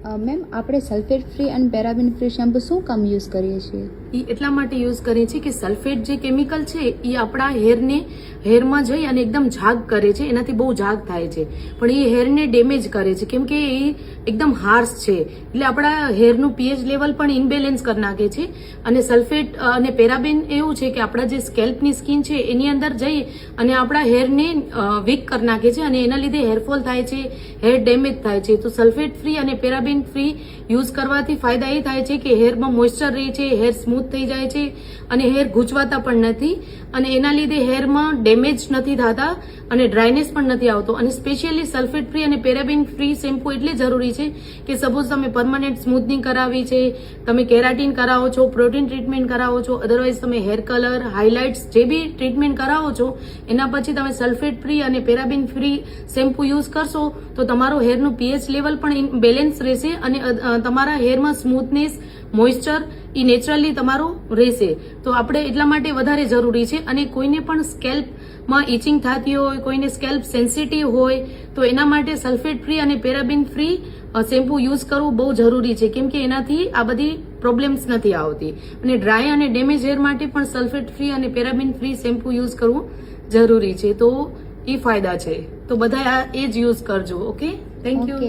Ma'am આપણે sulphate free અને પેરાબેન free shampoo શું કામ યુઝ કરીએ છીએ? એ એટલા માટે યુઝ કરીએ છીએ કે સલ્ફેટ જે કેમિકલ છે એ આપણા હેરમાં જઈ અને એકદમ ઝાગ કરે છે, એનાથી બહુ ઝાગ થાય છે, પણ એ હેરને ડેમેજ કરે છે કેમ કે એ એકદમ હાર્શ છે, એટલે આપણા હેરનું પીએચ લેવલ પણ ઇનબેલેન્સ કરી નાખે છે. અને સલ્ફેટ અને પેરાબેન એવું છે કે આપણા જે સ્કેલ્પની સ્કિન છે એની અંદર જઈ અને આપણા હેરને વીક કરી નાખે છે અને એના લીધે હેરફોલ થાય છે, હેર ડેમેજ થાય છે. તો સલ્ફેટ ફ્રી અને પેરાબેન ફ્રી યુઝ કરવાથી ફાયદા એ થાય છે કે હેરમાં મોઇસ્ચર રહે છે, હેર સ્મૂથ થઈ જાય છે અને હેર ગૂંચવાતા પણ નથી, અને એના લીધે હેરમાં ડેમેજ નથી થતા અને ડ્રાયનેસ પણ નથી આવતો. અને સ્પેશિયલી સલ્ફેટ ફ્રી અને પેરાબેન ફ્રી શેમ્પૂ એટલે જરૂરી છે કે સપોઝ તમે પરમનન્ટ સ્મૂથનિંગ કરાવી છે, તમે કેરાટીન કરાવો છો, પ્રોટીન ટ્રીટમેન્ટ કરાવો છો, અધરવાઇઝ તમે હેર કલર, હાઇલાઇટ્સ જે બી ટ્રીટમેન્ટ કરાવો છો એના પછી તમે સલ્ફેટ ફ્રી અને પેરાબેન ફ્રી શેમ્પૂ યુઝ કરશો તો તમારો હેરનું પીએચ લેવલ પણ બેલેન્સ રહેશે અને તમારા હેરમાં સ્મૂથનેસ, મોઇસ્ચર એ નેચરલી તમારું રહેશે. તો આપણે એટલા માટે વધારે જરૂરી છે. અને કોઈને પણ સ્કેલ્પમાં ઇચિંગ થતી હોય, કોઈને સ્કેલ્પ સેન્સિટિવ હોય તો એના માટે સલ્ફેટ ફ્રી અને પેરાબેન ફ્રી શેમ્પૂ યુઝ કરવું બહુ જરૂરી છે કેમ કે એનાથી આ બધી પ્રોબ્લેમ્સ નથી આવતી. અને ડ્રાય અને ડેમેજ હેર માટે પણ સલ્ફેટ ફ્રી અને પેરાબેન ફ્રી શેમ્પૂ યુઝ કરવું જરૂરી છે. તો એ ફાયદા છે, તો બધા એ જ યુઝ કરજો. Okay, thank you.